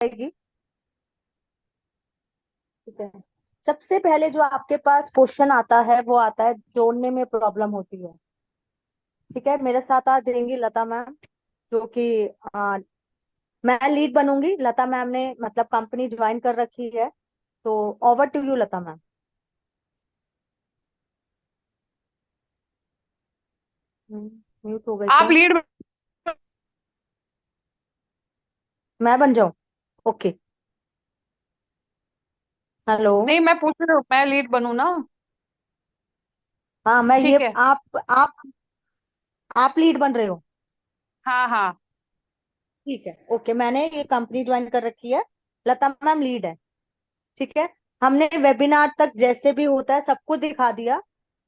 जाएगी। ठीक है। सबसे पहले जो आपके पास क्वेश्चन आता है वो आता है जोड़ने में प्रॉब्लम होती है। ठीक है, मेरे साथ आज देंगी लता मैम, जो कि मैं लीड बनूंगी। लता मैम ने मतलब कंपनी ज्वाइन कर रखी है, तो over to you Lata ma'am. Mute हो गई आप क्या? लीड। मैं बन जाऊं? ओके। हेलो। नहीं, मैं पूछ रही हूँ, मैं लीड बनूं ना? हाँ, मैं ये ठीक है। आप लीड बन रहे हो? हाँ हाँ। ठीक है, ओके। मैंने ये कंपनी ज्वाइन कर रखी है, लता मैम लीड है। ठीक है। हमने वेबिनार तक जैसे भी होता है सबको दिखा दिया।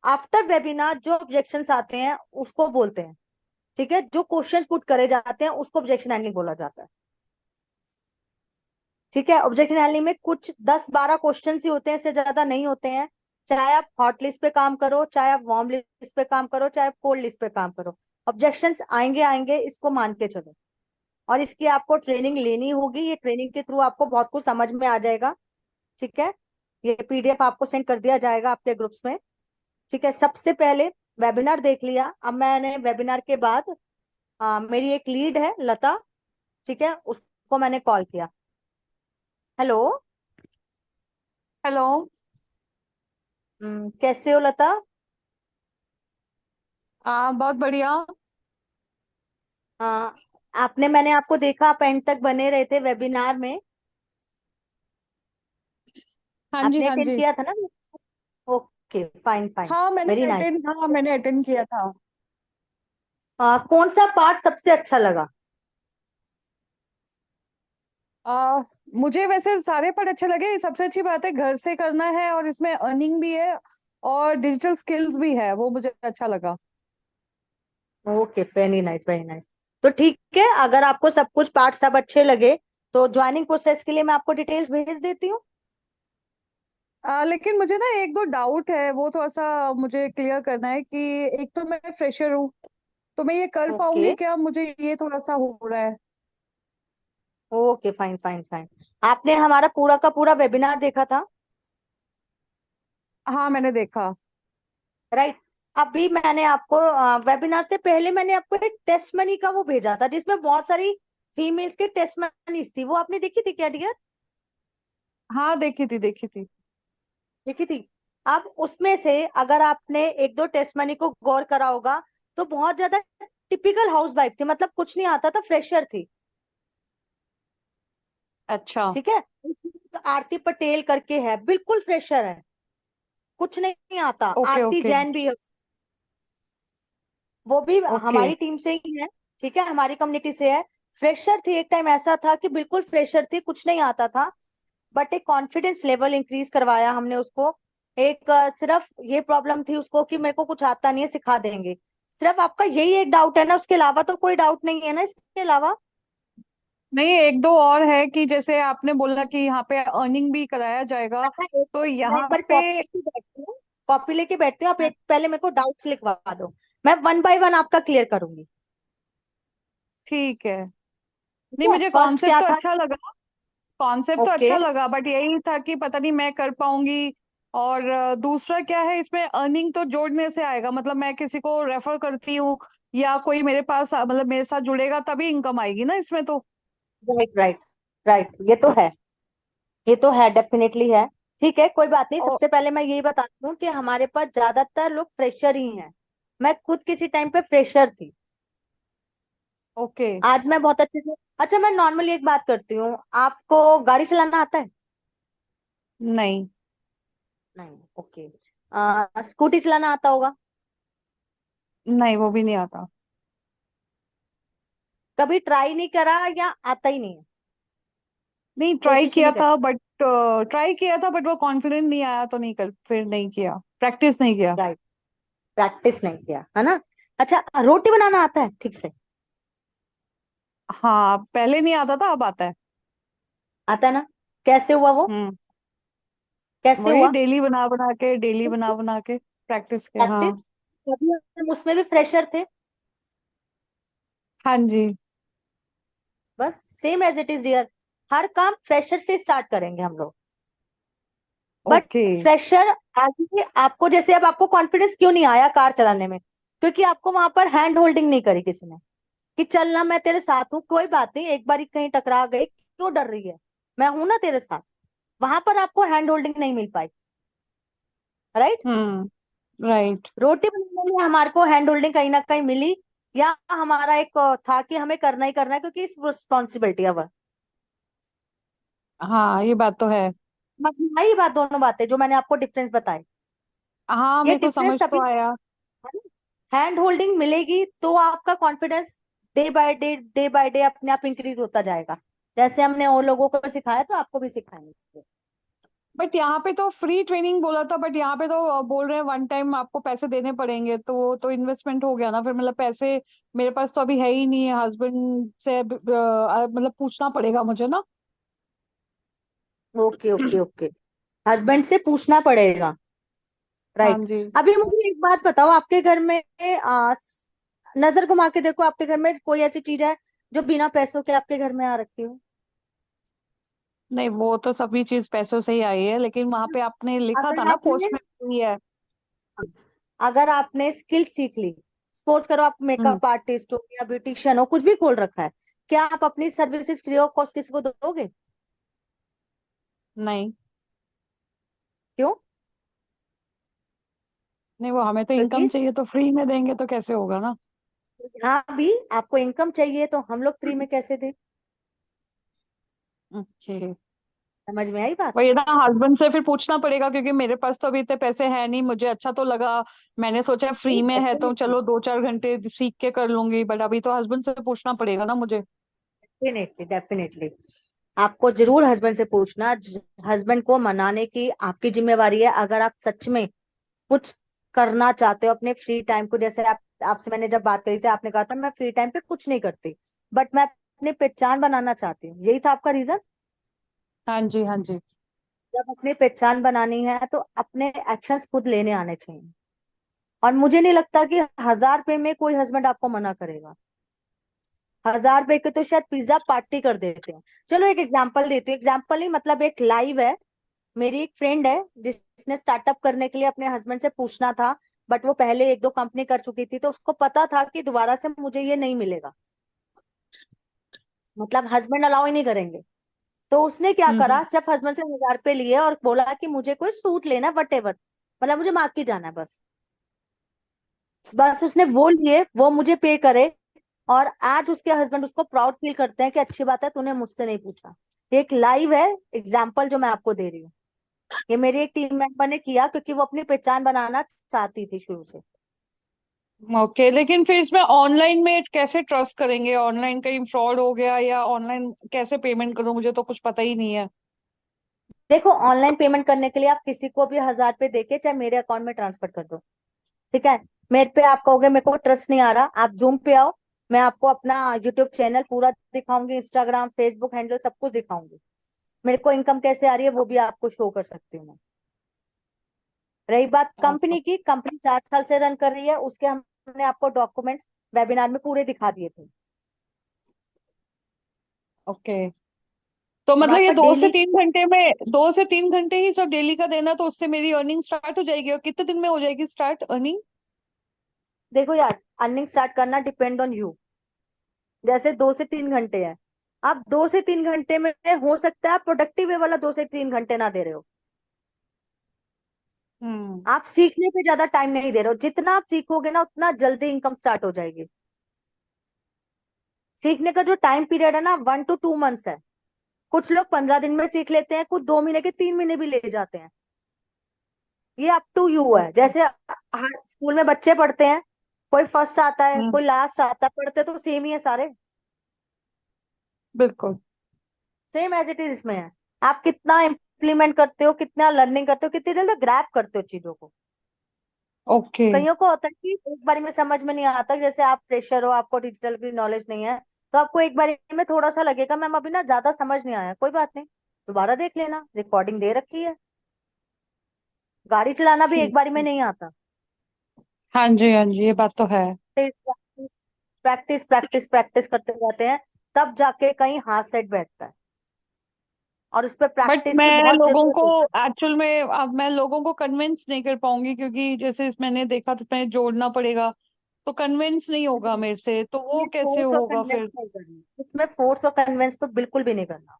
आफ्टर वेबिनार जो ऑब्जेक्शंस आते हैं उसको बोलते हैं। ठीक है, जो क्वेश्चन पुट करे जाते हैं उसको ऑब्जेक्शन हैंडलिंग बोला जाता है। ठीक है, ऑब्जेक्शन हैंडलिंग में कुछ 10-12 क्वेश्चन ही होते हैं, इससे ज्यादा नहीं होते हैं। चाहे आप हॉट लिस्ट पे काम करो, चाहे आप वार्म लिस्ट पे काम करो, चाहे आप कोल्ड लिस्ट पे काम करो, ऑब्जेक्शंस आएंगे आएंगे, इसको मान के चलो। और इसकी आपको ट्रेनिंग लेनी होगी, ये ट्रेनिंग के थ्रू आपको बहुत कुछ समझ में आ जाएगा। ठीक है। ये पीडीएफ आपको सेंड कर दिया जाएगा आपके ग्रुप्स में। ठीक है, सबसे पहले वेबिनार देख लिया। अब मैंने वेबिनार के बाद मेरी एक लीड है लता। ठीक है, उसको मैंने कॉल किया। हेलो। हेलो। कैसे हो लता? बहुत बढ़िया। मैंने आपको देखा, आप एंड तक बने रहे थे वेबिनार में। हाँ जी, आपने हाँ अटेंड जी। किया था ना? Okay, fine fine. Very nice. हाँ, मैंने अटेंड किया था। कौन सा पार्ट सबसे अच्छा लगा? आ, मुझे वैसे सारे पढ़ अच्छे लगे। सबसे अच्छी बात है, घर से करना है और इसमें अर्निंग भी है और डिजिटल स्किल्स भी है, वो मुझे अच्छा लगा। Okay, very nice very nice. तो ठीक है, अगर आपको सब कुछ पार्ट सब अच्छे लगे तो ज्वाइनिंग प्रोसेस के लिए मैं आपको डिटेल्स भेज देती हूँ। लेकिन मुझे ना एक दो डाउट है, वो थोड़ा सा मुझे क्लियर करना है कि एक तो मैं फ्रेशर हूँ, तो मैं ये कर ओके पाऊंगी क्या? मुझे ये थोड़ा सा हो रहा है। Okay, fine fine fine. आपने हमारा पूरा का पूरा वेबिनार देखा था? हाँ, मैंने देखा। राइट। अभी मैंने आपको वेबिनार से पहले मैंने आपको एक टेस्ट मनी का वो भेजा था, जिसमें बहुत सारी फीमेल्स के टेस्ट मनीज थी। वो आपने देखी थी क्या डियर? हाँ, देखी थी, देखी थी। देखी थी। अब उसमें से अगर आपने एक दो टेस्ट मनी को गौर करा होगा, तो बहुत ज्यादा टिपिकल हाउस वाइफ थी, मतलब कुछ नहीं आता था, फ्रेशर थी। अच्छा। ठीक है। आरती पटेल करके है, बिल्कुल फ्रेशर है, कुछ नहीं आता। ओके आरती ओके। जैन भी है, वो भी ओके हमारी टीम से ही है। ठीक है, हमारी कम्युनिटी से है। फ्रेशर थी, एक टाइम ऐसा था कि बिल्कुल फ्रेशर थी, कुछ नहीं आता था। बट एक कॉन्फिडेंस लेवल इंक्रीज करवाया हमने उसको। एक सिर्फ ये प्रॉब्लम थी उसको कि मेरे को कुछ आता नहीं है, सिखा देंगे। सिर्फ आपका यही एक डाउट है ना? उसके अलावा तो कोई डाउट नहीं है ना इसके अलावा? नहीं, एक दो और है कि जैसे आपने बोला कि यहाँ पे अर्निंग भी कराया जाएगा, तो मैं एक यहाँ बार पे। कॉपी लेके बैठती हूँ, कॉपी लेके बैठती हूँ। आप एक पहले मेरे को डाउट्स लिखवा दो, मैं वन बाय वन आपका क्लियर करूंगी। ठीक है। ठीक नहीं, है, मुझे फर्स्ट कॉन्सेप्ट क्या तो था? अच्छा लगा। कॉन्सेप्ट तो ओके। अच्छा लगा, बट यही था कि पता नहीं मैं कर पाऊंगी। और दूसरा क्या है, इसमें अर्निंग तो जोड़ने से आएगा, मतलब मैं किसी को रेफर करती हूँ या कोई मेरे पास मतलब मेरे साथ जुड़ेगा तभी इनकम आएगी ना इसमें तो। राइट राइट राइट, ये तो है, ये तो है, डेफिनेटली है। ठीक है, कोई बात नहीं। और सबसे पहले मैं यही बताती हूँ कि हमारे पास ज्यादातर लोग फ्रेशर ही हैं। मैं खुद किसी टाइम पे फ्रेशर थी। ओके। आज मैं बहुत अच्छे से। अच्छा, मैं नॉर्मली एक बात करती हूँ, आपको गाड़ी चलाना आता है? नहीं। नहीं, ओके। स्कूटी चलाना आता होगा? नहीं, वो भी नहीं आता। कभी ट्राई नहीं करा या आता ही नहीं है? नहीं, कोशिश ही नहीं करते? ट्राई किया था बट वो कॉन्फिडेंट नहीं आया, तो नहीं कर, फिर नहीं किया, प्रैक्टिस नहीं किया। राइट, प्रैक्टिस नहीं किया है ना? अच्छा, रोटी बनाना आता है ठीक से? हाँ, पहले नहीं आता था, अब आता है। आता है ना? कैसे हुआ वो? हम्म। कैसे वही हुआ? डेली बना बना के प्रैक्टिस के, प्रैक्टिस। हाँ। कभी हम उसमें भी फ्रेशर थे। हाँ जी। बस same as it is dear. हर काम फ्रेशर से स्टार्ट करेंगे हम लोग। But okay. फ्रेशर आगे आपको, जैसे अब आपको कॉन्फिडेंस क्यों नहीं आया कार चलाने में, क्योंकि आपको वहां पर हैंड होल्डिंग नहीं करी किसी ने, कि चलना मैं तेरे साथ हूँ, कोई बात नहीं, एक बार कहीं टकरा गई क्यों डर रही है, मैं हूं ना तेरे साथ। वहां पर आपको हैंड होल्डिंग नहीं मिल पाई। राइट। राइट। रोटी बनाने में हमारे को हैंड होल्डिंग कहीं ना कहीं मिली, या हमारा एक था कि हमें करना ही करना है क्योंकि इस रिस्पॉन्सिबिलिटी है। हाँ, ये बात तो है। समझ में आई बात, दोनों बातें जो मैंने आपको डिफरेंस बताए। हाँ, ये मेरे को डिफरेंस समझ तभी, तो आया। हैंड होल्डिंग मिलेगी तो आपका कॉन्फिडेंस डे बाय डे अपने आप इंक्रीज होता जाएगा। जैसे हमने और लोगों को सिखाया तो आपको भी सिखाएंगे। बट यहाँ पे तो फ्री ट्रेनिंग बोला था, बट यहाँ पे तो बोल रहे हैं वन टाइम आपको पैसे देने पड़ेंगे, तो वो तो इन्वेस्टमेंट हो गया ना फिर, मतलब पैसे मेरे पास तो अभी है ही नहीं है, हस्बैंड से मतलब पूछना पड़ेगा मुझे ना। Okay okay okay. हस्बैंड से पूछना पड़ेगा। हाँ राइट। जी। अभी मुझे एक बात बताओ, आपके घर में नजर घुमा के देखो, आपके घर में कोई ऐसी चीज है जो बिना पैसों के आपके घर में आ रखी हो? नहीं, वो तो सभी चीज पैसों से ही आई है, लेकिन वहां पे आपने लिखा था अगर ना आपने पोस्ट में फ्री है। अगर आपने स्किल सीख ली, सपोज करो आप हम्म। मेकअप आर्टिस्ट हो या ब्यूटिशियन हो, कुछ भी खोल रखा है, क्या आप अपनी सर्विसेज फ्री ऑफ कॉस्ट किसी को दोगे? नहीं। क्यों? नहीं, वो हमें तो इनकम क्योंकि चाहिए, तो फ्री में देंगे तो कैसे होगा ना। यहाँ भी आपको इनकम चाहिए तो हम लोग फ्री में कैसे दें? ओके। समझ में आई बात? वही ना, हस्बैंड से फिर पूछना पड़ेगा, क्योंकि मेरे पास तो अभी इतने पैसे हैं नहीं, मुझे अच्छा तो लगा। मैंने सोचा फ्री में है तो डेफिनेटली चलो 2-4 घंटे सीख के कर लूंगी, बट अभी तो हस्बैंड से पूछना पड़ेगा ना मुझे। डेफिनेटली डेफिनेटली आपको जरूर हस्बैंड से पूछना। हस्बैंड को मनाने की आपकी जिम्मेवारी है। अगर आप सच में कुछ करना चाहते हो अपने फ्री टाइम को, जैसे आप, आपसे मैंने जब बात करी थी आपने कहा था मैं फ्री टाइम पे कुछ नहीं करती, बट मैं अपनी पहचान बनाना चाहती हूँ, यही था आपका रीजन। हाँ जी, हाँ जी। जब अपनी पहचान बनानी है तो अपने एक्शंस खुद लेने आने चाहिए। और मुझे नहीं लगता कि 1,000 रुपए में कोई हस्बैंड आपको मना करेगा। 1,000 रुपए के तो शायद पिज्जा पार्टी कर देते हैं। चलो एक एग्जांपल देती हूँ, एग्जांपल नहीं मतलब एक लाइव है। मेरी एक फ्रेंड है जिसने स्टार्टअप करने के लिए अपने हस्बैंड से पूछना था, बट वो पहले एक दो कंपनी कर चुकी थी, तो उसको पता था कि दोबारा से मुझे ये नहीं मिलेगा, मतलब हस्बैंड अलाउ ही नहीं करेंगे। तो उसने क्या हम्म। करा, सिर्फ हस्बैंड से 1,000 रुपए लिए और बोला कि मुझे कोई सूट लेना है वट एवर, मतलब मुझे मार्केट जाना है बस। बस उसने वो लिए, वो मुझे पे करे, और आज उसके हस्बैंड उसको प्राउड फील करते हैं कि अच्छी बात है तूने मुझसे नहीं पूछा। ये एक लाइव है एग्जाम्पल जो मैं आपको दे रही हूँ। ये मेरी एक टीम मेंबर ने किया क्योंकि वो अपनी पहचान बनाना चाहती थी शुरू से। ओके, लेकिन फिर इसमें ऑनलाइन में कैसे ट्रस्ट करेंगे, ऑनलाइन कहीं फ्रॉड हो गया, या ऑनलाइन कैसे पेमेंट करूं, मुझे तो कुछ पता ही नहीं है। देखो ऑनलाइन पेमेंट करने के लिए आप किसी को भी 1,000 रुपए देके चाहे मेरे अकाउंट में ट्रांसफर कर दो। ठीक है। मेरे पे आप कहोगे मेरे को ट्रस्ट नहीं आ रहा, आप जूम पे आओ, मैं आपको अपना यूट्यूब चैनल पूरा दिखाऊंगी, इंस्टाग्राम फेसबुक हैंडल सब कुछ दिखाऊंगी। मेरे को इनकम कैसे आ रही है वो भी आपको शो कर सकती हूँ मैं। रही बात कंपनी की, कंपनी 4 साल से रन कर रही है, उसके हमने आपको डॉक्यूमेंट्स वेबिनार में पूरे दिखा दिए थे। ओके। तो अब मतलब ये आपका दो से डेली, तीन घंटे में, 2 से 3 घंटे ही सब डेली का देना, तो उससे मेरी अर्निंग स्टार्ट हो जाएगी, और कितने दिन में हो जाएगी स्टार्ट अर्निंग? देखो यार, अर्निंग स्टार्ट करना डिपेंड ऑन यू। जैसे 2 से 3 घंटे है, आप 2 से 3 घंटे में हो सकता है आप प्रोडक्टिव वाला 2 से 3 घंटे ना दे रहे हो, हम्म। आप सीखने पे ज्यादा टाइम नहीं दे रहे हो। जितना आप सीखोगे ना उतना जल्दी इनकम स्टार्ट हो जाएगी। सीखने का जो टाइम पीरियड है ना 1 to 2 मंथ्स है। कुछ लोग 15 दिन में सीख लेते हैं, कुछ 2 महीने के 3 महीने भी ले जाते हैं। ये अप टू यू है। ओके। जैसे हर स्कूल में बच्चे पढ़ते हैं, कोई फर्स्ट आता है हम्म। कोई लास्ट आता है, पढ़ते तो सेम ही है सारे। बिल्कुल। सेम एज इट इज इसमें है। आप कितना इम्प्लीमेंट करते हो, कितना लर्निंग करते हो, कितनी जल्दी ग्रैब करते हो चीजों को। ओके। कईयों को होता है कि एक बारी में समझ में नहीं आता, जैसे आप फ्रेशर हो आपको डिजिटल की नॉलेज नहीं है, तो आपको एक बारी में थोड़ा सा लगेगा मैम अभी ना ज्यादा समझ नहीं आया, कोई बात नहीं, दोबारा देख लेना, रिकॉर्डिंग दे रखी है। गाड़ी चलाना भी एक ठीक बारी में है। नहीं आता। हाँ जी, हाँ जी, ये बात तो है। प्रैक्टिस प्रैक्टिस प्रैक्टिस करते जाते हैं, तब जाके कहीं हाथ सेट बैठता है। और उस पर बट प्रैक्टिस की मैं बहुत लोगों जरूरत को, होती एक्चुअल में अब मैं लोगों को कन्विंस नहीं कर पाऊंगी, क्योंकि जैसे मैंने देखा तो मैं जोड़ना पड़ेगा, तो कन्विंस नहीं है। होगा मेरे से, तो वो इसमें कैसे फोर्स और होगा कन्वेंस फिर? नहीं करना, इसमें फोर्स और कन्वेंस तो बिल्कुल भी नहीं करना।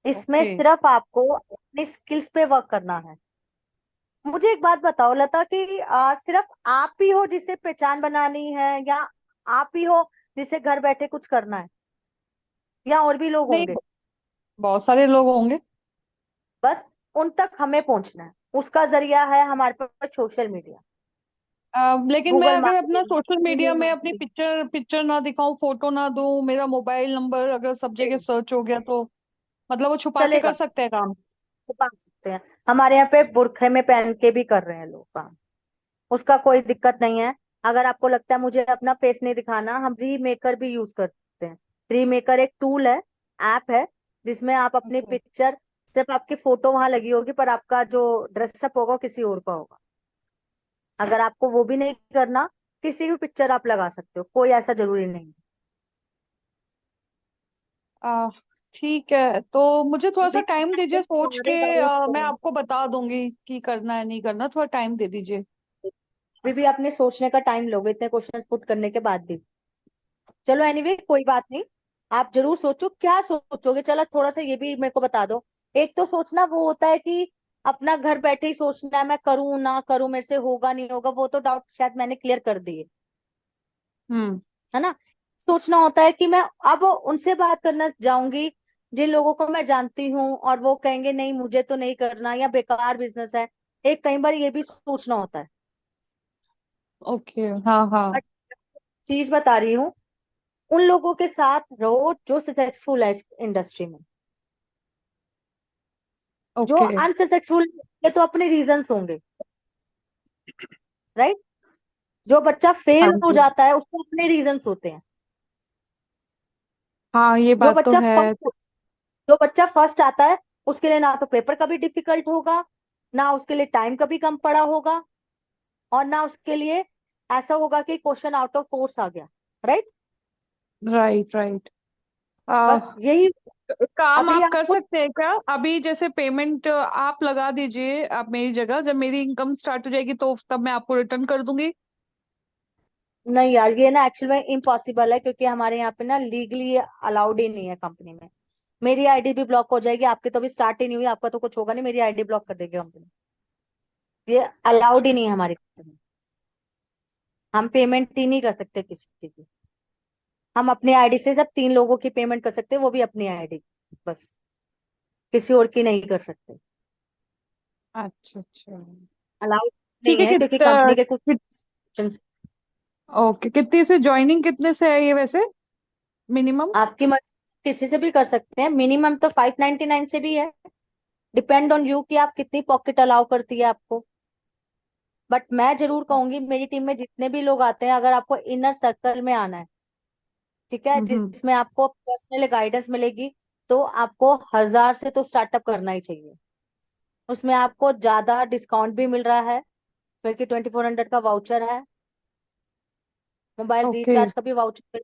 इसमें ओके। सिर्फ आपको अपनी स्किल्स पे वर्क करना है। मुझे एक बात बताओ लता कि सिर्फ आप ही हो जिसे पहचान बनानी है, या आप ही हो जिसे घर बैठे कुछ करना है, या और भी लोग नहीं, होंगे? बहुत सारे लोग होंगे। बस उन तक हमें पहुंचना है, उसका जरिया है हमारे पास सोशल मीडिया, लेकिन मैं गूगल अगर अपना मार्केटिंग, सोशल मीडिया ईमेल में अपनी मार्केटिंग। पिक्चर पिक्चर ना दिखाऊं, फोटो ना दूं, मेरा मोबाइल नंबर अगर सब जगह सर्च हो गया, तो मतलब वो छुपा के कर चलेगा, सकते हैं काम? छुपा सकते हैं। हमारे यहाँ पे बुरखे में पहन के भी कर रहे हैं लोग काम, उसका कोई दिक्कत नहीं है। अगर आपको लगता है मुझे अपना फेस नहीं दिखाना, हम री मेकर भी यूज करते हैं। री मेकर एक टूल है, ऐप है, जिसमें आप अपनी ओके। पिक्चर, सिर्फ आपकी फोटो वहां लगी होगी पर आपका जो ड्रेसअप होगा वो किसी और का होगा। अगर आपको वो भी नहीं करना, किसी भी पिक्चर आप लगा सकते हो, कोई ऐसा जरूरी नहीं। आ, ठीक है, तो मुझे थोड़ा सा जिस टाइम दीजिए, सोच के सारे डाउट मैं हो, आपको बता दूंगी कि करना है नहीं करना, थोड़ा टाइम दे दीजिए। अभी भी अपने सोचने का टाइम लोगे इतने क्वेश्चंस पुट करने के बाद भी। चलो एनीवे कोई बात नहीं, आप जरूर सोचो क्या सोचोगे। चलो थोड़ा सा ये भी मेरे को बता दो। एक तो सोचना वो होता है कि अपना घर बैठे ही सोचना है, मैं करूं ना करूं, मेरे से होगा नहीं होगा, वो तो डाउट शायद मैंने क्लियर कर दिए, हम्म। है ना। सोचना होता है कि मैं अब उनसे बात करना जाऊंगी जिन लोगों को मैं जानती हूँ, और वो कहेंगे नहीं मुझे तो नहीं करना, या बेकार बिजनेस है। एक कई बार ये भी सोचना होता है। ओके। हाँ हाँ। बट चीज बता रही हूँ, उन लोगों के साथ रहो जो सक्सेसफुल है इस इंडस्ट्री में। जो ओके। अनसक्सेसफुल, ये तो अपने रीजंस होंगे, राइट। जो बच्चा हाँ फेल हो जी। जाता है उसको अपने रीजंस होते हैं। हाँ, ये जो बात तो बच्चा है। फर्स्ट जो बच्चा फर्स्ट आता है, उसके लिए ना तो पेपर कभी डिफिकल्ट होगा, ना उसके लिए टाइम कभी कम पड़ा होगा, और ना उसके लिए ऐसा होगा कि क्वेश्चन आउट ऑफ कोर्स आ गया, राइट। Right right. बस यही। काम अभी आप कर आपको सकते हैं क्या अभी? जैसे पेमेंट आप लगा दीजिए, आप मेरी जगह, जब मेरी इनकम स्टार्ट हो जाएगी तो तब मैं आपको रिटर्न कर दूंगी। नहीं यार, ये ना एक्चुअल में इम्पॉसिबल है, क्योंकि हमारे यहाँ पे ना लीगली अलाउड ही नहीं है कंपनी में। मेरी आईडी भी ब्लॉक हो जाएगी, आपकी तो अभी स्टार्ट ही नहीं हुई, आपका तो कुछ होगा नहीं, मेरी आईडी ब्लॉक कर देगी कंपनी। ये अलाउड ही नहीं है हमारी कंपनी। हम पेमेंट ही नहीं कर सकते किसी की। हम अपनी आईडी से सिर्फ 3 लोगों की पेमेंट कर सकते हैं, वो भी अपनी आईडी, बस, किसी और की नहीं कर सकते। अच्छा अच्छा। अलाउड ठीक नहीं है। है क्योंकि कंपनी के कुछ कित, restrictions। ओके, कितने से ज्वाइनिंग, कितने से है ये वैसे, मिनिमम? आपकी मर्जी, किसी से भी कर सकते हैं। मिनिमम तो 599 से भी है, डिपेंड ऑन यू कि आप कितनी पॉकेट अलाउ करती है आपको। बट मैं जरूर कहूंगी मेरी टीम में जितने भी लोग आते हैं, अगर आपको इनर सर्कल में आना है, ठीक है, हम्म। जिसमें आपको पर्सनल गाइडेंस मिलेगी, तो आपको 1000 से तो स्टार्टअप करना ही चाहिए। उसमें आपको ज्यादा डिस्काउंट भी मिल रहा है, क्योंकि 2400 का वाउचर है, मोबाइल ओके। रिचार्ज का भी वाउचर,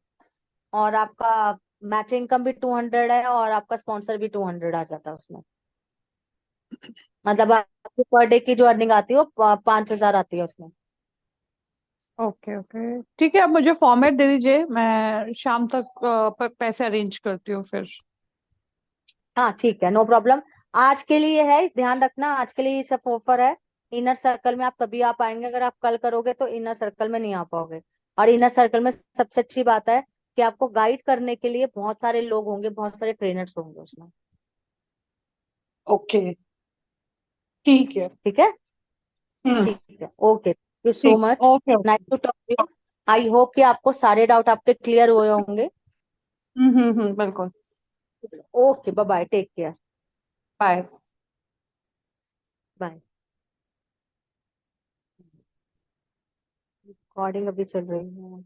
और आपका मैचिंग इनकम भी 200 है, और आपका स्पॉन्सर भी 200 आ जाता है उसमें। मतलब आपको पर डे की जो अर्निंग आती है वो 5000 आती है उसमें। ओके ओके, ठीक है, आप मुझे फॉर्मेट दे दीजिए, मैं शाम तक पैसे अरेंज करती हूँ फिर। हाँ ठीक है, नो प्रॉब्लम। आज के लिए है, ध्यान रखना, आज के लिए ये सब ऑफर है। इनर सर्कल में आप तभी आ पाएंगे, अगर आप कल करोगे तो इनर सर्कल में नहीं आ पाओगे। और इनर सर्कल में सबसे अच्छी बात है कि आपको गाइड करने के लिए बहुत सारे लोग होंगे, बहुत सारे ट्रेनर्स होंगे उसमें। ओके। ठीक है। ठीक है, हम्म। ठीक है, ओके, थैंक यू सो ठीक। Much. Okay nice okay. To talk you. I hope कि आपको सारे डाउट आपके क्लियर हुए होंगे। बिल्कुल। Okay, bye bye, take care. Bye. Bye. Recording अभी चल रही है।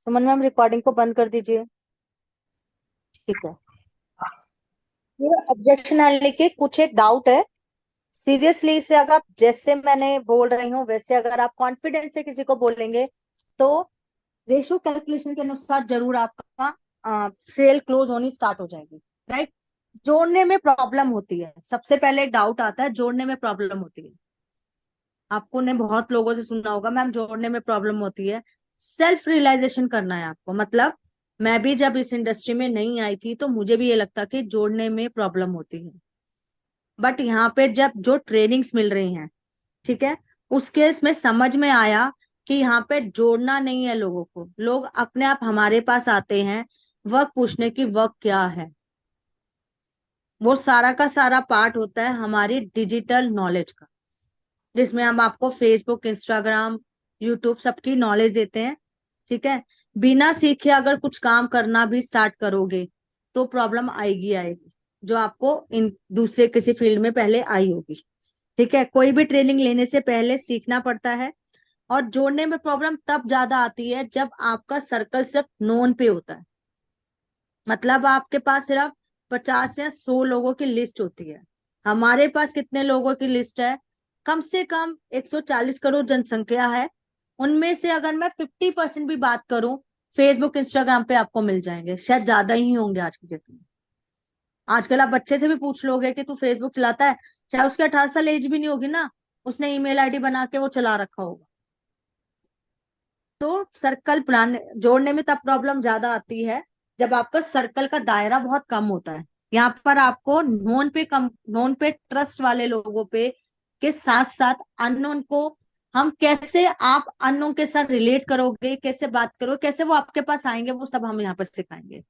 सुमन मैम, रिकॉर्डिंग को बंद कर दीजिए। ठीक है, ये ऑब्जेक्शन डालने के कुछ एक डाउट है, सीरियसली इसे अगर आप जैसे मैंने बोल रही हूँ वैसे अगर आप कॉन्फिडेंस से किसी को बोलेंगे, तो रेशियो कैलकुलेशन के अनुसार जरूर आपका सेल क्लोज होनी स्टार्ट हो जाएगी, राइट। जोड़ने में प्रॉब्लम होती है, सबसे पहले एक डाउट आता है, जोड़ने में प्रॉब्लम होती है। आपको ने बहुत लोगों से सुना होगा मैम जोड़ने में प्रॉब्लम होती है। सेल्फ रियलाइजेशन करना है आपको, मतलब मैं भी जब इस इंडस्ट्री में नहीं आई थी तो मुझे भी ये लगता कि जोड़ने में प्रॉब्लम होती है। बट यहाँ पे जब जो ट्रेनिंग्स मिल रही हैं, ठीक है, उसके इसमें समझ में आया कि यहाँ पे जोड़ना नहीं है लोगों को, लोग अपने आप हमारे पास आते हैं वर्क पूछने की, वर्क क्या है। वो सारा का सारा पार्ट होता है हमारी डिजिटल नॉलेज का, जिसमें हम आपको फेसबुक, इंस्टाग्राम, यूट्यूब सबकी नॉलेज देते हैं, ठीक है। बिना सीखे अगर कुछ काम करना भी स्टार्ट करोगे तो प्रॉब्लम आएगी आएगी, जो आपको इन दूसरे किसी फील्ड में पहले आई होगी, ठीक है। कोई भी ट्रेनिंग लेने से पहले सीखना पड़ता है। और जोड़ने में प्रॉब्लम तब ज्यादा आती है जब आपका सर्कल सिर्फ नोन पे होता है, मतलब आपके पास सिर्फ 50 या 100 लोगों की लिस्ट होती है। हमारे पास कितने लोगों की लिस्ट है? कम से कम 140 करोड़ जनसंख्या है। उनमें से अगर मैं 50% भी बात करूं, फेसबुक इंस्टाग्राम पे आपको मिल जाएंगे, शायद ज्यादा ही होंगे आज की डेट में। आजकल आप बच्चे से भी पूछ लोगे कि तू फेसबुक चलाता है, चाहे उसके 18 साल एज भी नहीं होगी ना, उसने ईमेल आईडी बना के वो चला रखा होगा। तो सर्कल प्लान जोड़ने में तब प्रॉब्लम ज्यादा आती है जब आपका सर्कल का दायरा बहुत कम होता है। यहाँ पर आपको नोन पे ट्रस्ट वाले लोगों पे के साथ साथ अननोन को हम कैसे, आप अननोन के साथ रिलेट करोगे, कैसे बात करोगे, कैसे वो आपके पास आएंगे, वो सब हम यहाँ पर सिखाएंगे,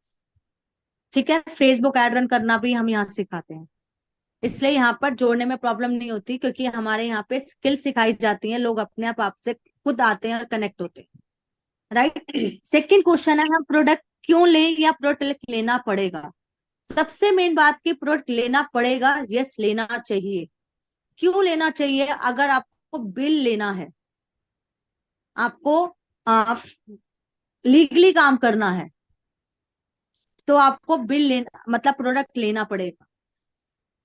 ठीक है। फेसबुक ऐड रन करना भी हम यहाँ सिखाते हैं। इसलिए यहाँ पर जोड़ने में प्रॉब्लम नहीं होती, क्योंकि हमारे यहाँ पे स्किल सिखाई जाती है, लोग अपने आप आपसे खुद आते हैं और कनेक्ट होते हैं, राइट। सेकंड क्वेश्चन है, हम प्रोडक्ट क्यों लें या प्रोडक्ट लेना पड़ेगा। सबसे मेन बात की प्रोडक्ट लेना पड़ेगा, यस लेना चाहिए। क्यों लेना चाहिए? अगर आपको बिल लेना है, आपको लीगली काम करना है, तो आपको बिल लेना मतलब प्रोडक्ट लेना पड़ेगा,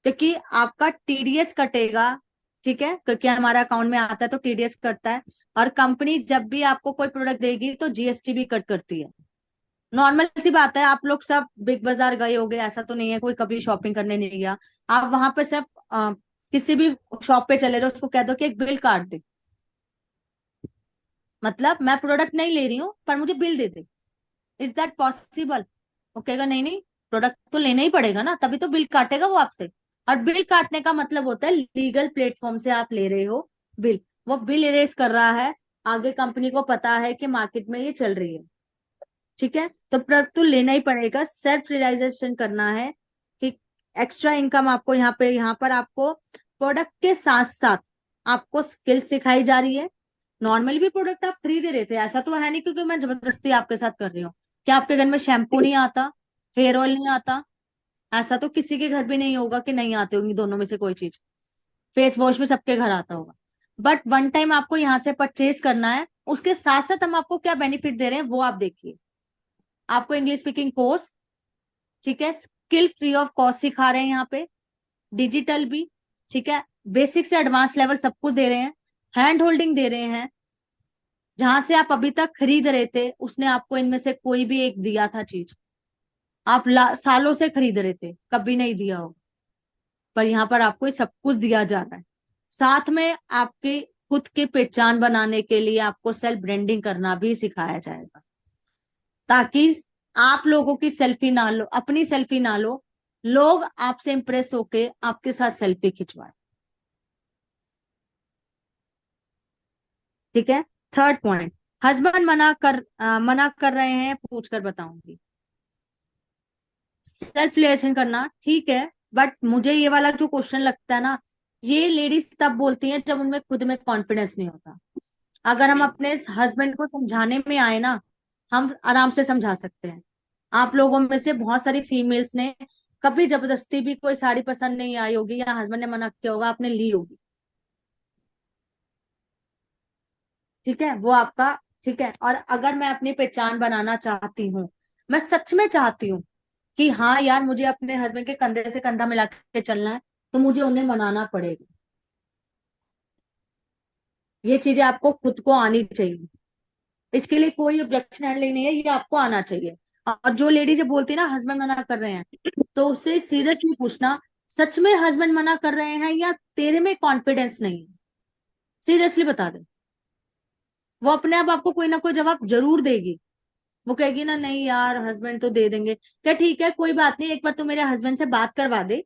क्योंकि आपका टीडीएस कटेगा, ठीक है, क्योंकि हमारा अकाउंट में आता है तो टीडीएस कटता है। और कंपनी जब भी आपको कोई प्रोडक्ट देगी तो जीएसटी भी कट करती है। नॉर्मल सी बात है, आप लोग सब बिग बाजार गए होगे, ऐसा तो नहीं है कोई कभी शॉपिंग करने नहीं गया। आप वहां पे सिर्फ किसी भी शॉप पे चले जाओ, उसको कह दो कि एक बिल काट दे, मतलब मैं प्रोडक्ट नहीं ले रही हूँ पर मुझे bill they they. Is that possible? वो कहेगा नहीं नहीं, प्रोडक्ट तो लेना ही पड़ेगा ना, तभी तो बिल काटेगा वो आपसे। और बिल काटने का मतलब होता है लीगल प्लेटफॉर्म से आप ले रहे हो बिल, वो बिल इरेज कर रहा है, आगे कंपनी को पता है कि मार्केट में ये चल रही है, ठीक है। तो प्रोडक्ट तो लेना ही पड़ेगा, सेल्फ रियलाइजेशन करना है कि एक्स्ट्रा इनकम आपको यहाँ पर आपको प्रोडक्ट के साथ साथ आपको स्किल सिखाई जा रही है। नॉर्मली भी प्रोडक्ट आप खरीद ही रहे थे, ऐसा तो है नहीं क्योंकि मैं जबरदस्ती आपके साथ कर रही हूँ। क्या आपके घर में शैम्पू नहीं आता, हेयर ऑयल नहीं आता? ऐसा तो किसी के घर भी नहीं होगा कि नहीं आते होंगी, दोनों में से कोई चीज। फेस वॉश भी सबके घर आता होगा। बट वन टाइम आपको यहाँ से परचेज करना है, उसके साथ साथ हम आपको क्या बेनिफिट दे रहे हैं वो आप देखिए। आपको इंग्लिश स्पीकिंग कोर्स, ठीक है, स्किल फ्री ऑफ कॉस्ट सिखा रहे हैं यहाँ पे, डिजिटल भी, ठीक है, बेसिक से एडवांस लेवल सब कुछ दे रहे हैं, हैंड होल्डिंग दे रहे हैं। जहां से आप अभी तक खरीद रहे थे उसने आपको इनमें से कोई भी एक दिया था चीज, आप सालों से खरीद रहे थे, कभी नहीं दिया हो, पर यहाँ पर आपको ये सब कुछ दिया जा रहा है। साथ में आपकी खुद की पहचान बनाने के लिए आपको सेल्फ ब्रांडिंग करना भी सिखाया जाएगा, ताकि आप लोगों की सेल्फी ना लो, अपनी सेल्फी ना लो, लोग आपसे इंप्रेस होके आपके साथ सेल्फी खिंचवाए, ठीक है। थर्ड पॉइंट, हस्बैंड मना कर रहे हैं, पूछ कर बताऊंगी। सेल्फ रिलेशन करना ठीक है, बट मुझे ये वाला जो क्वेश्चन लगता है ना, ये लेडीज तब बोलती हैं जब उनमें खुद में कॉन्फिडेंस नहीं होता। अगर हम अपने हस्बैंड को समझाने में आए ना, हम आराम से समझा सकते हैं। आप लोगों में से बहुत सारी फीमेल्स ने कभी जबरदस्ती भी कोई साड़ी पसंद नहीं आई होगी या हस्बैंड ने मना किया होगा, आपने ली होगी, ठीक है, वो आपका, ठीक है। और अगर मैं अपनी पहचान बनाना चाहती हूँ, मैं सच में चाहती हूँ कि हाँ यार मुझे अपने हस्बैंड के कंधे से कंधा मिला के चलना है, तो मुझे उन्हें मनाना पड़ेगा। ये चीजें आपको खुद को आनी चाहिए, इसके लिए कोई ऑब्जेक्शन हैंडलिंग नहीं है, ये आपको आना चाहिए। और जो लेडी जब बोलती है ना हस्बैंड मना कर रहे हैं, तो उससे सीरियसली पूछना, सच में हस्बैंड मना कर रहे हैं या तेरे में कॉन्फिडेंस नहीं है? सीरियसली बता दे, वो अपने आप आपको कोई ना कोई जवाब जरूर देगी। वो कहेगी ना नहीं यार हस्बैंड तो दे देंगे, क्या ठीक है कोई बात नहीं, एक बार तू मेरे हस्बैंड से बात करवा दे,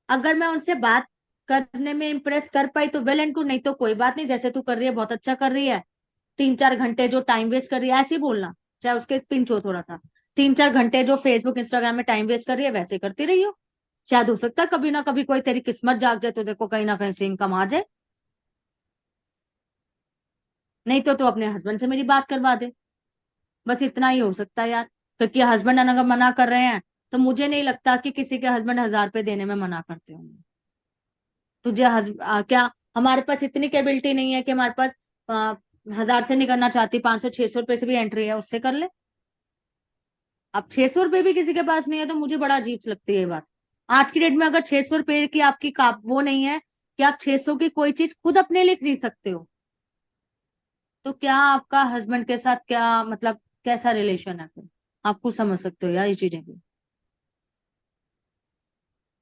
अगर मैं उनसे बात करने में इम्प्रेस कर पाई तो वेल एंड गुड, नहीं तो कोई बात नहीं, जैसे तू कर रही है बहुत अच्छा कर रही है। 3-4 घंटे जो टाइम वेस्ट कर रही है, ऐसे ही बोलना, चाहे उसके पिंच हो थोड़ा सा। 3-4 घंटे जो फेसबुक इंस्टाग्राम में टाइम वेस्ट कर रही है, वैसे करती रही हो। शायद हो सकता है कभी ना कभी कोई तेरी किस्मत जाग जाए तो देखो कहीं ना कहीं से इनकम आ जाए। नहीं तो तू अपने हस्बैंड से मेरी बात करवा दे। बस इतना ही हो सकता है यार, क्योंकि हस्बैंड अगर मना कर रहे हैं, तो मुझे नहीं लगता कि किसी के हस्बैंड 1000 रुपए देने में मना करते होंगे। तुझे क्या हमारे पास इतनी कैपेबिलिटी नहीं है कि हमारे पास 1000 से नहीं करना चाहती, 500-600 रुपए से भी एंट्री है, उससे कर ले। अब 600 रुपए भी किसी के पास नहीं है तो मुझे बड़ा अजीब लगती है ये बात। आज की डेट में अगर 600 रुपए की आपकी वो नहीं है कि आप 600 की कोई चीज खुद अपने लिए खरीद सकते हो, तो क्या आपका हस्बैंड के साथ क्या मतलब कैसा रिलेशन है फिर? आप खुद समझ सकते हो यार ये चीजें भी।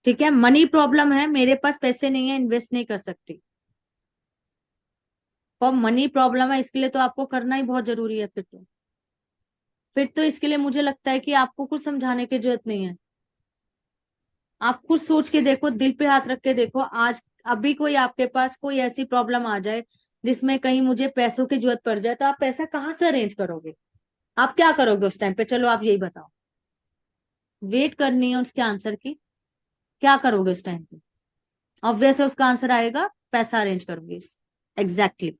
ठीक है, मनी प्रॉब्लम है, मेरे पास पैसे नहीं है, इन्वेस्ट नहीं कर सकती, और मनी प्रॉब्लम है, इसके लिए तो आपको करना ही बहुत जरूरी है फिर तो इसके लिए मुझे लगता है कि आपको कुछ समझाने की जरूरत नहीं है। आप खुद सोच के देखो, दिल पे हाथ रख के देखो, आज अभी कोई आपके पास कोई ऐसी प्रॉब्लम आ जाए जिसमें कहीं मुझे पैसों की जरूरत पड़ जाए, तो आप पैसा कहाँ से अरेंज करोगे? आप क्या करोगे उस टाइम पे, चलो आप यही बताओ। वेट करनी है उसके आंसर की, क्या करोगे उस टाइम पे? ऑब्वियस है उसका आंसर आएगा, पैसा अरेंज करोगे। एग्जैक्टली,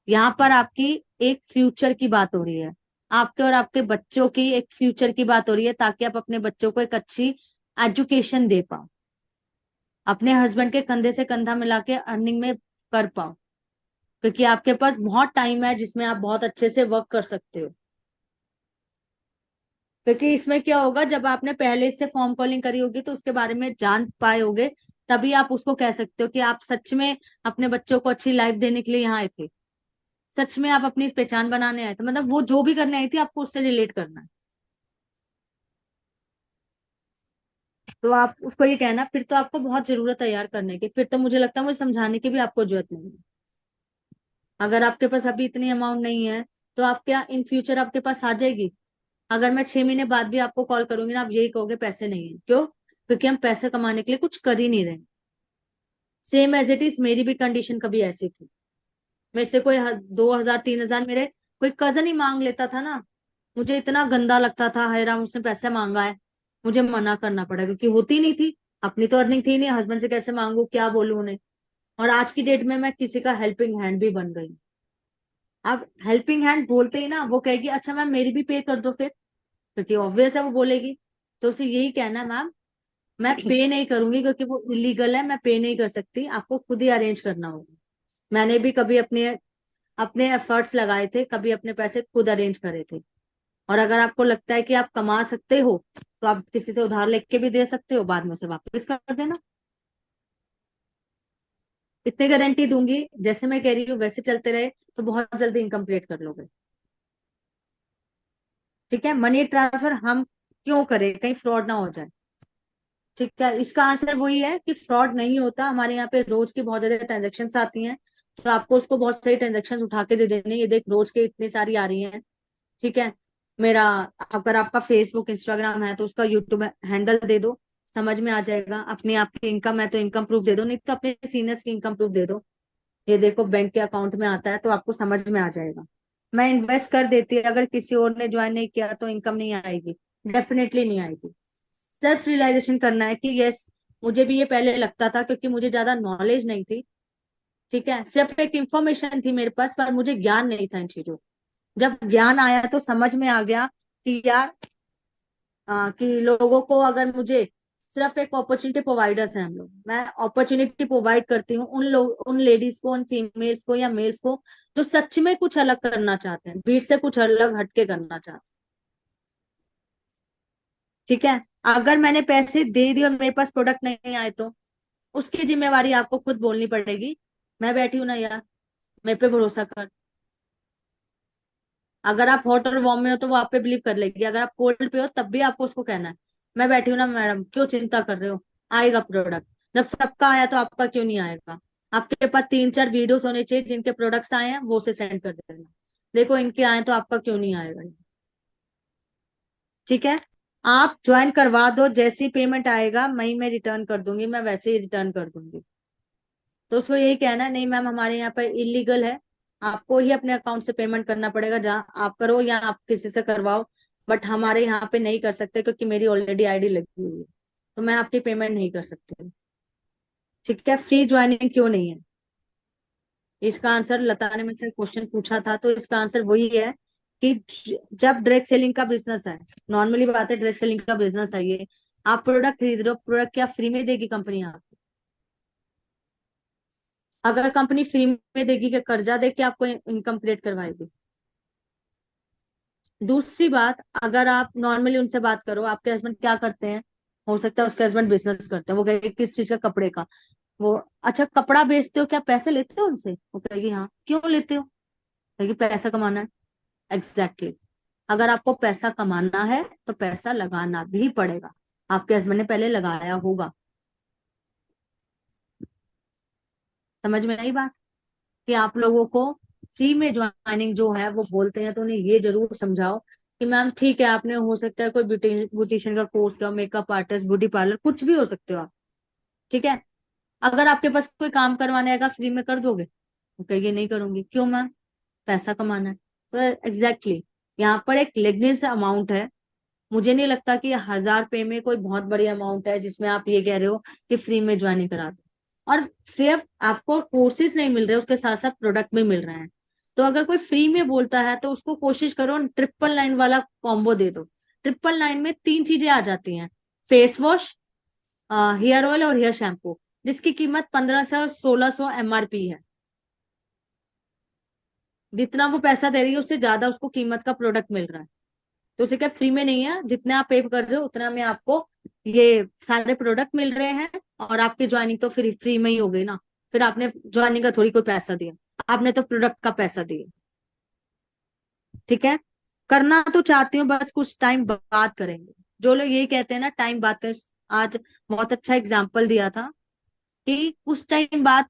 यहाँ पर आपकी एक फ्यूचर की बात हो रही है, आपके और आपके बच्चों की एक फ्यूचर की बात हो रही है, ताकि आप अपने बच्चों को एक अच्छी एजुकेशन दे पाओ, अपने हस्बैंड के कंधे से कंधा मिला के अर्निंग में कर पाओ, क्योंकि आपके पास बहुत टाइम है जिसमें आप बहुत अच्छे से वर्क कर सकते हो। क्योंकि इसमें क्या होगा, जब आपने पहले इससे फॉर्म कॉलिंग करी होगी तो उसके बारे में जान पाए होगे, तभी आप उसको कह सकते हो कि आप सच में अपने बच्चों को अच्छी लाइफ देने के लिए यहाँ आए थे, सच में आप अपनी पहचान बनाने आए थे, मतलब वो जो भी करने आई थी आपको उससे रिलेट करना है। तो आप उसको ये कहना, फिर तो आपको बहुत जरूरत है यार करने की, फिर तो मुझे लगता है मुझे समझाने की भी आपको जरूरत नहीं है। अगर आपके पास अभी इतनी अमाउंट नहीं है, तो आप क्या इन फ्यूचर आपके पास आ जाएगी? अगर मैं 6 महीने बाद भी आपको कॉल करूंगी ना, आप यही कहोगे पैसे नहीं है, क्यों? क्योंकि हम पैसे कमाने के लिए कुछ कर ही नहीं रहे। सेम एज इट इज मेरी भी कंडीशन कभी ऐसी थी, मेरे से कोई 2000-3000 मेरे कोई कजन ही मांग लेता था ना, मुझे इतना गंदा लगता था, हाय राम उसने पैसे मांगा है, मुझे मना करना पड़ा क्योंकि होती नहीं थी, अपनी तो अर्निंग थी नहीं, हस्बैंड से कैसे मांगू, क्या बोलूं उन्हें। और आज की डेट में मैं किसी का हेल्पिंग हैंड भी बन गई। अब हेल्पिंग हैंड बोलते ही ना वो कहेगी अच्छा मैम मेरी भी पे कर दो फिर, क्योंकि ऑब्वियस है वो बोलेगी। तो उसे यही कहना, मैम मैं पे नहीं करूंगी क्योंकि वो इलीगल है, मैं पे नहीं कर सकती, आपको खुद ही अरेंज करना होगा। मैंने भी कभी अपने अपने एफर्ट्स लगाए थे, कभी अपने पैसे खुद अरेंज करे थे। और अगर आपको लगता है कि आप कमा सकते हो, तो आप किसी से उधार लेके भी दे सकते हो, बाद में उसे वापस कर देना। इतनी गारंटी दूंगी, जैसे मैं कह रही हूँ वैसे चलते रहे तो बहुत जल्दी इनकम क्रिएट कर लोगे। ठीक है, मनी ट्रांसफर हम क्यों करें, कहीं फ्रॉड ना हो जाए। ठीक है, इसका आंसर वही है कि फ्रॉड नहीं होता, हमारे यहाँ पे रोज की बहुत ज्यादा ट्रांजेक्शन आती हैं, तो आपको उसको बहुत सारी ट्रांजेक्शन उठा के दे देने, ये देख रोज के इतनी सारी आ रही हैं। ठीक है, मेरा अगर आपका फेसबुक इंस्टाग्राम है तो उसका यूट्यूब हैंडल दे दो, समझ में आ जाएगा। अपनी आपकी इनकम है तो इनकम प्रूफ दे दो, नहीं तो अपने सीनियर्स की इनकम प्रूफ दे दो, ये देखो बैंक के अकाउंट में आता है, तो आपको समझ में आ जाएगा। मैं इन्वेस्ट कर देती है, अगर किसी और ने ज्वाइन नहीं किया तो इनकम नहीं आएगी, डेफिनेटली नहीं आएगी। सेल्फ रियलाइजेशन करना है कि यस, मुझे भी ये पहले लगता था क्योंकि मुझे ज्यादा नॉलेज नहीं थी। ठीक है, सिर्फ एक इंफॉर्मेशन थी मेरे पास, पर मुझे ज्ञान नहीं था इन चीजों। जब ज्ञान आया तो समझ में आ गया कि यार कि लोगों को, अगर मुझे सिर्फ एक अपॉर्चुनिटी प्रोवाइडर्स हैं हम लोग, मैं अपॉर्चुनिटी प्रोवाइड करती हूँ उन लोग, उन लेडीज को, उन फीमेल्स को या मेल्स को, जो सच में कुछ अलग करना चाहते हैं, भीड़ से कुछ अलग हटके करना चाहते हैं। ठीक है, अगर मैंने पैसे दे दिए और मेरे पास प्रोडक्ट नहीं आए तो उसकी जिम्मेवारी आपको खुद बोलनी पड़ेगी। मैं बैठी हूं ना यार, मेरे पे भरोसा कर। अगर आप हॉट और वार्म में हो तो वो आप पे बिलीव कर लेगी, अगर आप कोल्ड पे हो तब भी आपको उसको कहना है मैं बैठी हूँ ना मैडम, क्यों चिंता कर रहे हो, आएगा प्रोडक्ट। जब सबका आया तो आपका क्यों नहीं आएगा? आपके पास 3-4 वीडियोस होने चाहिए जिनके प्रोडक्ट्स आए हैं, वो से सेंड कर देना, देखो इनके आए तो आपका क्यों नहीं आएगा। ठीक है, आप ज्वाइन करवा दो, जैसी पेमेंट आएगा मैं रिटर्न कर दूंगी, मैं वैसे ही रिटर्न कर दूंगी। तो उसको यही कहना है नहीं मैम हमारे यहाँ पर इलीगल है, आपको ही अपने अकाउंट से पेमेंट करना पड़ेगा, जहाँ आप करो या आप किसी से करवाओ, बट हमारे यहाँ पे नहीं कर सकते क्योंकि मेरी ऑलरेडी आईडी लगी हुई है, तो मैं आपकी पेमेंट नहीं कर सकती। ठीक है, फ्री ज्वाइनिंग क्यों नहीं है? इसका आंसर लता ने मुझसे क्वेश्चन पूछा था, तो इसका आंसर वही है कि जब डायरेक्ट सेलिंग का बिजनेस है, नॉर्मली बात है डायरेक्ट सेलिंग का बिजनेस है ये, आप प्रोडक्ट खरीद रहे हो, प्रोडक्ट क्या फ्री में देगी कंपनी आपको? अगर कंपनी फ्री में देगी कि कर्जा दे के आपको इनकम क्रिएट करवाएगी? दूसरी बात, अगर आप नॉर्मली उनसे बात करो आपके हस्बैंड क्या करते हैं, हो सकता है उसके हस्बैंड बिजनेस करते हैं, वो कहेगी किस चीज का, कपड़े का, वो अच्छा कपड़ा बेचते हो क्या, पैसे लेते हो उनसे? वो कहेगी हाँ, क्यों लेते हो? कहेगी पैसा कमाना है। Exactly exactly. अगर आपको पैसा कमाना है तो पैसा लगाना भी पड़ेगा, आपके हस्बैंड ने पहले लगाया होगा। समझ में आई बात? कि आप लोगों को फ्री में ज्वाइनिंग जो है वो बोलते हैं, तो उन्हें ये जरूर समझाओ कि मैम ठीक है, आपने हो सकता है कोई ब्यूटिशियन का कोर्स किया, मेकअप आर्टिस्ट, ब्यूटी पार्लर, कुछ भी हो सकते हो आप। ठीक है, अगर आपके पास कोई काम करवाने आएगा फ्री में कर दोगे? वो कहिए नहीं करूंगी, क्यों मैम? पैसा कमाना है। तो एग्जैक्टली exactly, यहाँ पर एक लेगनेस अमाउंट है। मुझे नहीं लगता कि 1000 रुपए में कोई बहुत बड़ी अमाउंट है जिसमें आप ये कह रहे हो कि फ्री में ज्वाइनिंग करा दो। और फ्री अब आपको कोर्सेज नहीं मिल रहे, उसके साथ साथ प्रोडक्ट भी मिल रहे हैं। तो अगर कोई फ्री में बोलता है तो उसको कोशिश करो 999 वाला कॉम्बो दे दो। 999 में 3 चीजें आ जाती हैं, फेस वॉश, हेयर ऑयल और हेयर शैम्पू, जिसकी कीमत 1500 और 1600 MRP है। जितना वो पैसा दे रही है उससे ज्यादा उसको कीमत का प्रोडक्ट मिल रहा है। तो उसे क्या फ्री में नहीं है, जितने आप पे कर रहे हो उतना में आपको ये सारे प्रोडक्ट मिल रहे हैं, और आपकी ज्वाइनिंग तो फिर फ्री में ही हो गई ना। फिर आपने ज्वाइनिंग का थोड़ी कोई पैसा दिया, आपने तो प्रोडक्ट का पैसा दिया। ठीक है, करना तो चाहती हूँ, बस कुछ टाइम बात करेंगे। जो लोग यही कहते हैं ना टाइम बात करें, आज बहुत अच्छा एग्जाम्पल दिया था कि कुछ टाइम बात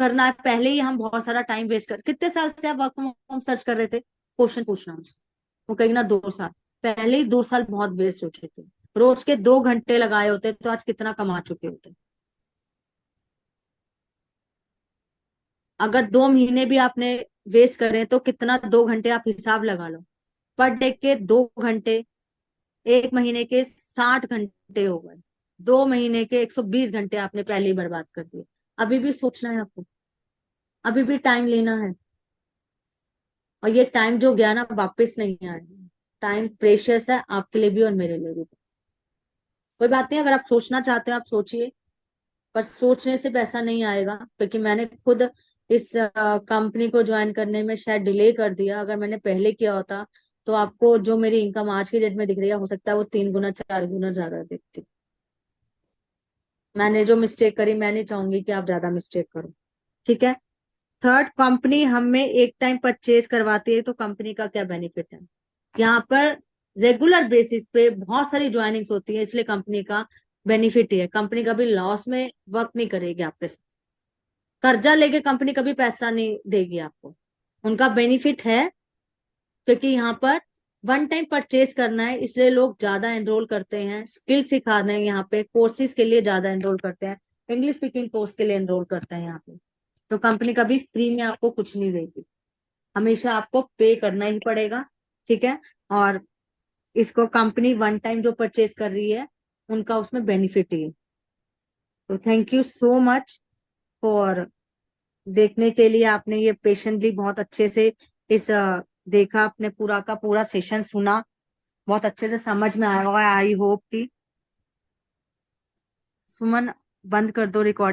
करना है, पहले ही हम बहुत सारा टाइम वेस्ट कर, कितने साल से आप वर्क फ्रॉम होम सर्च कर रहे थे, क्वेश्चन पूछना मुझसे। वो कहेगी ना 2 साल, पहले ही 2 साल बहुत वेस्ट हो चुके थे। रोज के 2 घंटे लगाए होते तो आज कितना कमा चुके होते। अगर 2 महीने भी आपने वेस्ट करे तो कितना, 2 घंटे आप हिसाब लगा लो, पर डे के 2 घंटे, 1 महीने के 60 घंटे हो गए, 2 महीने के 120 घंटे आपने पहले ही बर्बाद कर दिए। अभी भी सोचना है आपको, अभी भी टाइम लेना है, और ये टाइम जो गया ना वापस नहीं आएगा। टाइम प्रेशियस है आपके लिए भी और मेरे लिए भी। कोई बात नहीं, अगर आप सोचना चाहते हो आप सोचिए, पर सोचने से पैसा नहीं आएगा, क्योंकि मैंने खुद इस कंपनी को ज्वाइन करने में शायद डिले कर दिया। अगर मैंने पहले किया होता तो आपको जो मेरी इनकम आज की डेट में दिख रही है, हो सकता है वो 3 गुना 4 गुना ज्यादा दिखती। मैंने जो मिस्टेक करी, मैं नहीं चाहूंगी कि आप ज्यादा मिस्टेक करो। ठीक है, थर्ड, कंपनी हमें एक टाइम परचेज करवाती है तो कंपनी का क्या बेनिफिट है? यहाँ पर रेगुलर बेसिस पे बहुत सारी ज्वाइनिंग्स होती है, इसलिए कंपनी का बेनिफिट ही है। कंपनी कभी लॉस में वर्क नहीं करेगी आपके साथ, कर्जा लेके कंपनी कभी पैसा नहीं देगी आपको। उनका बेनिफिट है, क्योंकि यहाँ पर वन टाइम परचेज करना है, इसलिए लोग ज्यादा एनरोल करते हैं, स्किल सिखाने हैं यहाँ पे, कोर्सेज के लिए ज्यादा एनरोल करते हैं, इंग्लिश स्पीकिंग कोर्स के लिए एनरोल करते हैं यहाँ पे। तो कंपनी कभी फ्री में आपको कुछ नहीं देगी, हमेशा आपको पे करना ही पड़ेगा। ठीक है, और इसको कंपनी वन टाइम जो परचेज कर रही है उनका उसमें बेनिफिट ही है। तो thank you so much for देखने के लिए, आपने ये पेशेंटली बहुत अच्छे से इस देखा, आपने पूरा का पूरा सेशन सुना, बहुत अच्छे से समझ में आया होगा आई होप कि। सुमन, बंद कर दो रिकॉर्डिंग।